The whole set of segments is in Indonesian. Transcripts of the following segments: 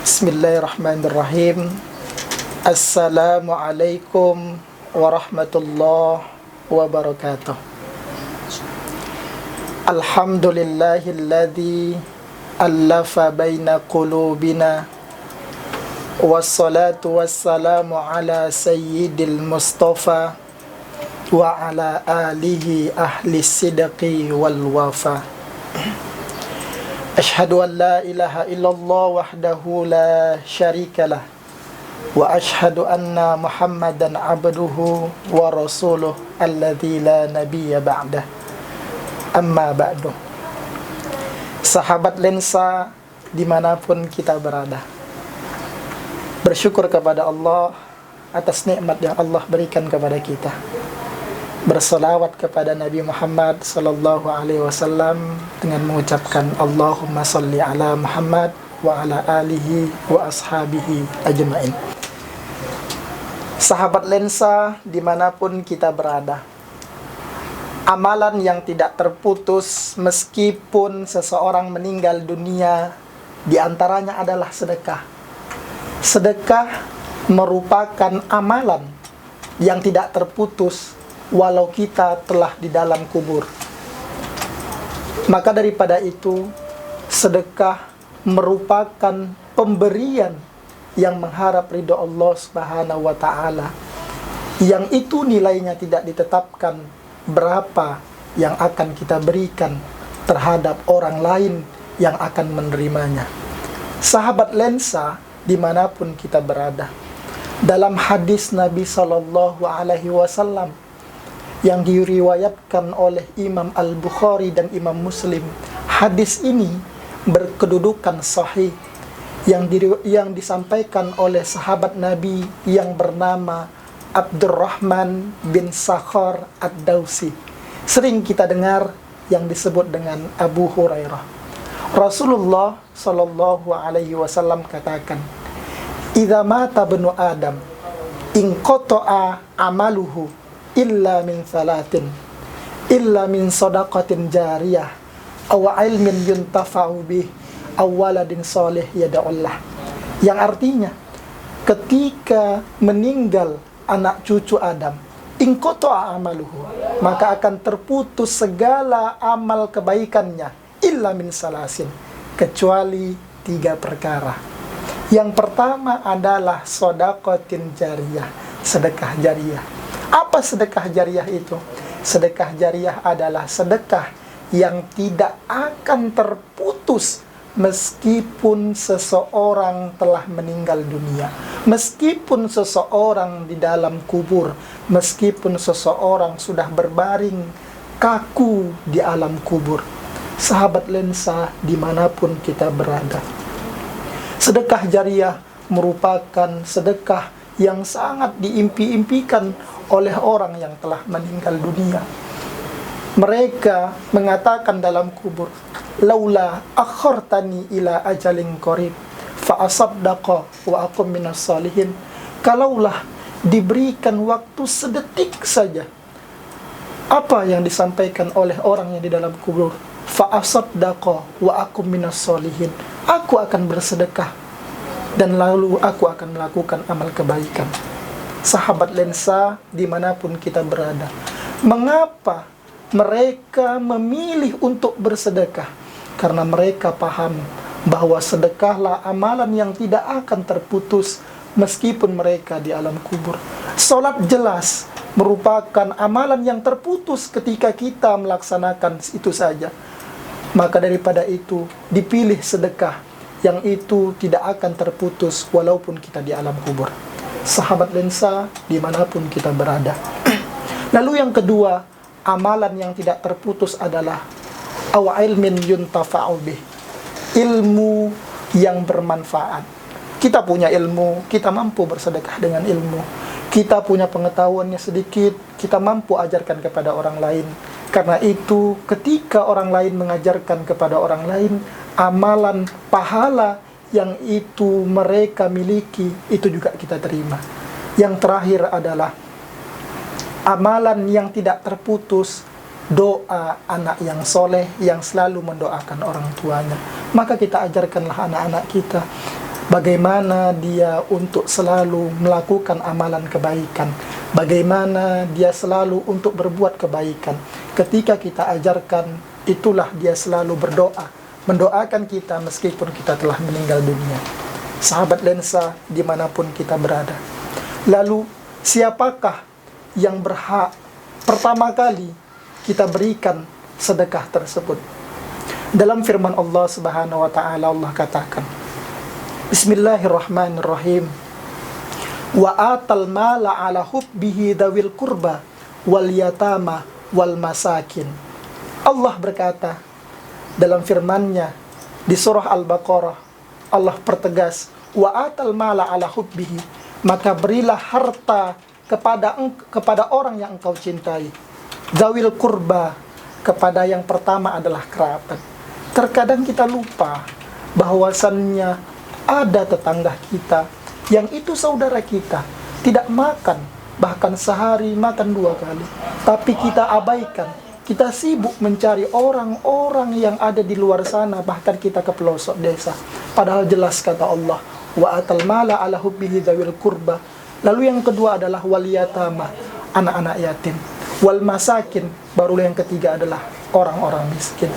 Bismillahirrahmanirrahim. Assalamualaikum warahmatullahi wabarakatuh. Alhamdulillahilladzi allafa baina qulubina. Wassalatu wassalamu ala sayyidil mustafa wa ala alihi ahli sidqi wal wafa. Ashhadu an la ilaha illallah wahdahu la syarika lah wa ashhadu anna Muhammadan abduhu wa rasuluh alladzi la nabiyya ba'dah. Amma ba'du. Sahabat lensa dimanapun kita berada, bersyukur kepada Allah atas nikmat yang Allah berikan kepada kita. Berselawat kepada Nabi Muhammad sallallahu alaihi wasallam dengan mengucapkan Allahumma salli ala Muhammad wa ala alihi wa ashabihi ajma'in. Sahabat lensa dimanapun kita berada, amalan yang tidak terputus meskipun seseorang meninggal dunia diantaranya adalah sedekah. Sedekah merupakan amalan yang tidak terputus walau kita telah di dalam kubur. Maka daripada itu, sedekah merupakan pemberian yang mengharap ridho Allah Subhanahu wa ta'ala, yang itu nilainya tidak ditetapkan berapa yang akan kita berikan terhadap orang lain yang akan menerimanya. Sahabat lensa dimanapun kita berada, dalam hadis Nabi Sallallahu Alaihi Wasallam yang diriwayatkan oleh Imam Al-Bukhari dan Imam Muslim, hadis ini berkedudukan sahih yang disampaikan oleh sahabat Nabi yang bernama Abdurrahman bin Sakhar Ad-Dawsi. Sering kita dengar yang disebut dengan Abu Hurairah. Rasulullah Sallallahu Alaihi Wasallam katakan, "Idza mata ibnu Adam, inqata'a amaluhu illa min salatin, illa min sadaqatin jariyah, aw ilmin yuntafa'u bih, aw waladin salih yad'ullah." Yang artinya, ketika meninggal anak cucu Adam, inqata'a amaluhu, maka akan terputus segala amal kebaikannya, illa min salasin, kecuali 3 perkara. Yang pertama adalah sadaqatin jariyah, sedekah jariyah. Apa sedekah jariyah itu? Sedekah jariyah adalah sedekah yang tidak akan terputus meskipun seseorang telah meninggal dunia, meskipun seseorang di dalam kubur, meskipun seseorang sudah berbaring kaku di alam kubur. Sahabat lensa dimanapun kita berada, sedekah jariyah merupakan sedekah yang sangat diimpi-impikan oleh orang yang telah meninggal dunia. Mereka mengatakan dalam kubur, "Laula akhartani ila ajalin qarib fa asaddaqa wa aqum minas salihin." Kalaulah diberikan waktu sedetik saja. Apa yang disampaikan oleh orang yang di dalam kubur? Fa asaddaqa wa aqum minas salihin. Aku akan bersedekah dan lalu aku akan melakukan amal kebaikan. Sahabat lensa dimanapun kita berada, mengapa mereka memilih untuk bersedekah? Karena mereka paham bahwa sedekahlah amalan yang tidak akan terputus meskipun mereka di alam kubur. Salat jelas merupakan amalan yang terputus ketika kita melaksanakan itu saja. Maka daripada itu dipilih sedekah yang itu tidak akan terputus walaupun kita di alam kubur. Sahabat lensa dimanapun kita berada. Lalu yang kedua, amalan yang tidak terputus adalah aw ilmin yuntafa'u bih, ilmu yang bermanfaat. Kita punya ilmu, kita mampu bersedekah dengan ilmu. Kita punya pengetahuannya sedikit, kita mampu ajarkan kepada orang lain. Karena itu ketika orang lain mengajarkan kepada orang lain, amalan pahala yang itu mereka miliki, itu juga kita terima. Yang terakhir adalah amalan yang tidak terputus, doa anak yang soleh yang selalu mendoakan orang tuanya. Maka kita ajarkanlah anak-anak kita bagaimana dia untuk selalu melakukan amalan kebaikan, bagaimana dia selalu untuk berbuat kebaikan. Ketika kita ajarkan, itulah dia selalu berdoa, mendoakan kita meskipun kita telah meninggal dunia. Sahabat lensa dimanapun kita berada. Lalu siapakah yang berhak pertama kali kita berikan sedekah tersebut? Dalam firman Allah Subhanahu wa taala, Allah katakan, Bismillahirrahmanirrahim. Wa atal mala ala hubbihi dawil kurba wal yatama wal masakin. Allah berkata dalam firman-Nya di surah Al-Baqarah, Allah pertegas, wa atal mala ala hubbihi, maka berilah harta kepada orang yang engkau cintai. Dawil kurba, kepada yang pertama adalah kerabat. Terkadang kita lupa bahwasannya ada tetangga kita yang itu saudara kita, tidak makan, bahkan sehari makan 2 kali, tapi kita abaikan. Kita sibuk mencari orang-orang yang ada di luar sana, bahkan kita ke pelosok desa. Padahal jelas kata Allah, wa atal mala ala hubbihi dzawil qurba. Lalu yang kedua adalah wal yatama, anak-anak yatim. Wal masakin, baru yang ketiga adalah orang-orang miskin.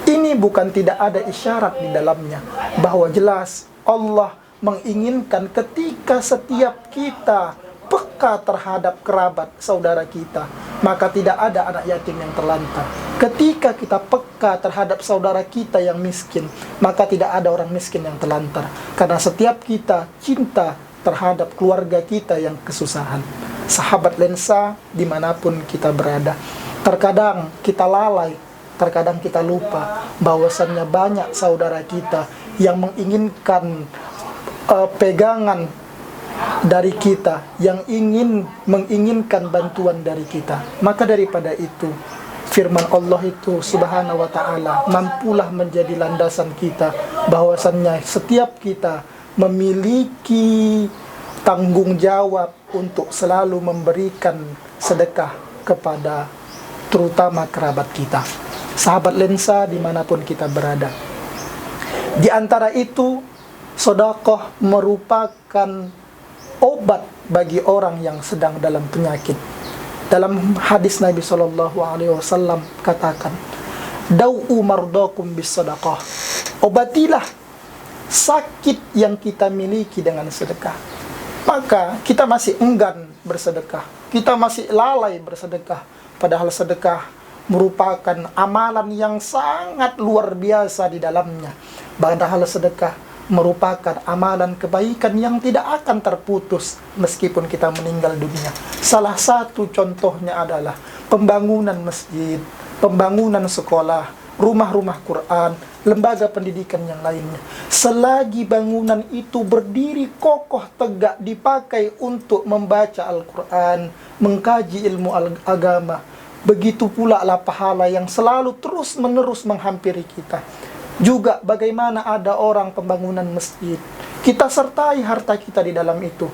Ini bukan tidak ada isyarat di dalamnya, bahwa jelas Allah menginginkan ketika setiap kita peka terhadap kerabat saudara kita, maka tidak ada anak yatim yang terlantar. Ketika kita peka terhadap saudara kita yang miskin, maka tidak ada orang miskin yang terlantar. Karena setiap kita cinta terhadap keluarga kita yang kesusahan. Sahabat lensa dimanapun kita berada, terkadang kita lalai, terkadang kita lupa bahwasannya banyak saudara kita yang menginginkan pegangan dari kita, yang menginginkan bantuan dari kita. Maka daripada itu, firman Allah itu Subhanahu wa ta'ala mampulah menjadi landasan kita, bahwasannya setiap kita memiliki tanggung jawab untuk selalu memberikan sedekah kepada terutama kerabat kita. Sahabat lensa dimanapun kita berada, di antara itu sedekah merupakan obat bagi orang yang sedang dalam penyakit. Dalam hadis Nabi SAW katakan, Dau'u mardakum bis sedekah, obatilah sakit yang kita miliki dengan sedekah. Maka kita masih enggan bersedekah, kita masih lalai bersedekah, padahal sedekah merupakan amalan yang sangat luar biasa di dalamnya. Padahal sedekah merupakan amalan kebaikan yang tidak akan terputus meskipun kita meninggal dunia. Salah satu contohnya adalah pembangunan masjid, pembangunan sekolah, rumah-rumah Quran, lembaga pendidikan yang lainnya. Selagi bangunan itu berdiri kokoh tegak dipakai untuk membaca Al-Quran, mengkaji ilmu agama, begitu pula lah pahala yang selalu terus-menerus menghampiri kita. Juga bagaimana ada orang pembangunan masjid, kita sertai harta kita di dalam itu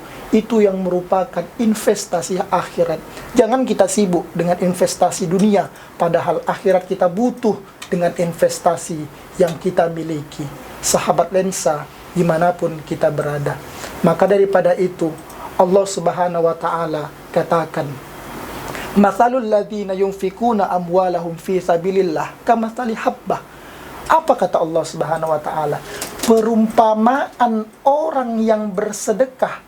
yang merupakan investasi akhirat. Jangan kita sibuk dengan investasi dunia, padahal akhirat kita butuh dengan investasi yang kita miliki. Sahabat lensa dimanapun kita berada, maka daripada itu Allah Subhanahu wa ta'ala katakan, Mathalul ladzina yunfikuna amwalahum fi sabilillah kamathali habbah. Apa kata Allah Subhanahu wa ta'ala? Perumpamaan orang yang bersedekah,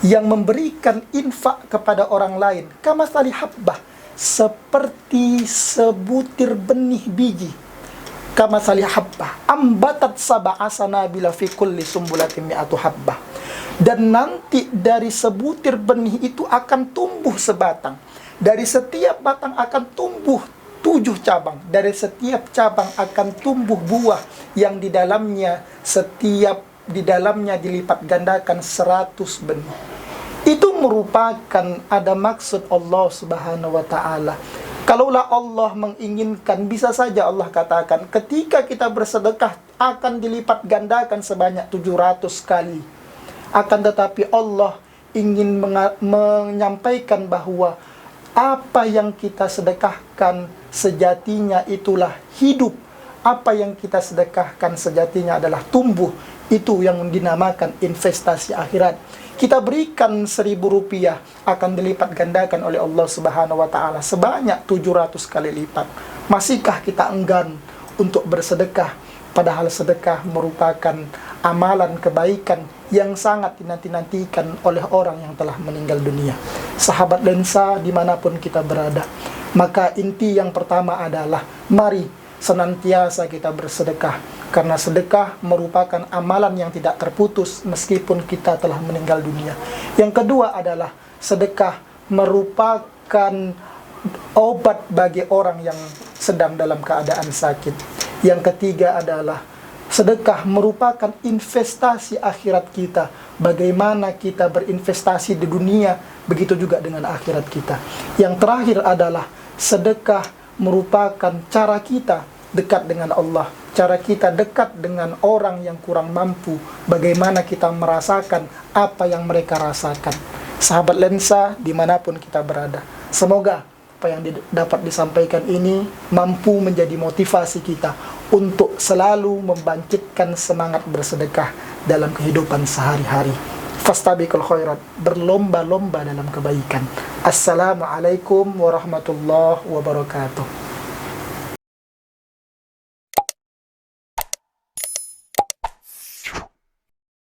yang memberikan infak kepada orang lain, kamathali habbah, seperti sebutir benih biji. Kamathali habbah ambatat sab'a sanabila fi kulli sumbulatin mi'atu habbah. Dan nanti dari sebutir benih itu akan tumbuh sebatang. Dari setiap batang akan tumbuh 7 cabang. Dari setiap cabang akan tumbuh buah yang di dalamnya dilipat gandakan 100 benih. Itu merupakan ada maksud Allah Subhanahu wa ta'ala. Kalaulah Allah menginginkan, bisa saja Allah katakan ketika kita bersedekah akan dilipat gandakan sebanyak 700 kali. Akan tetapi Allah ingin menyampaikan bahwa apa yang kita sedekahkan sejatinya itulah hidup. apa yang kita sedekahkan sejatinya adalah tumbuh. Itu yang dinamakan investasi akhirat. Kita berikan 1.000 rupiah akan dilipat gandakan oleh Allah Subhanahu wa Ta'ala sebanyak 700 kali lipat. Masihkah kita enggan untuk bersedekah? Padahal sedekah merupakan amalan kebaikan yang sangat dinanti-nantikan oleh orang yang telah meninggal dunia. Sahabat lensa dimanapun kita berada, maka inti yang pertama adalah mari senantiasa kita bersedekah, karena sedekah merupakan amalan yang tidak terputus meskipun kita telah meninggal dunia. Yang kedua adalah sedekah merupakan obat bagi orang yang sedang dalam keadaan sakit. Yang ketiga adalah sedekah merupakan investasi akhirat kita. Bagaimana kita berinvestasi di dunia, begitu juga dengan akhirat kita. Yang terakhir adalah sedekah merupakan cara kita dekat dengan Allah, cara kita dekat dengan orang yang kurang mampu, bagaimana kita merasakan apa yang mereka rasakan. Sahabat lensa dimanapun kita berada, semoga apa yang dapat disampaikan ini mampu menjadi motivasi kita untuk selalu membangkitkan semangat bersedekah dalam kehidupan sehari-hari. Fastabiqul khairat, berlomba-lomba dalam kebaikan. Assalamualaikum warahmatullahi wabarakatuh.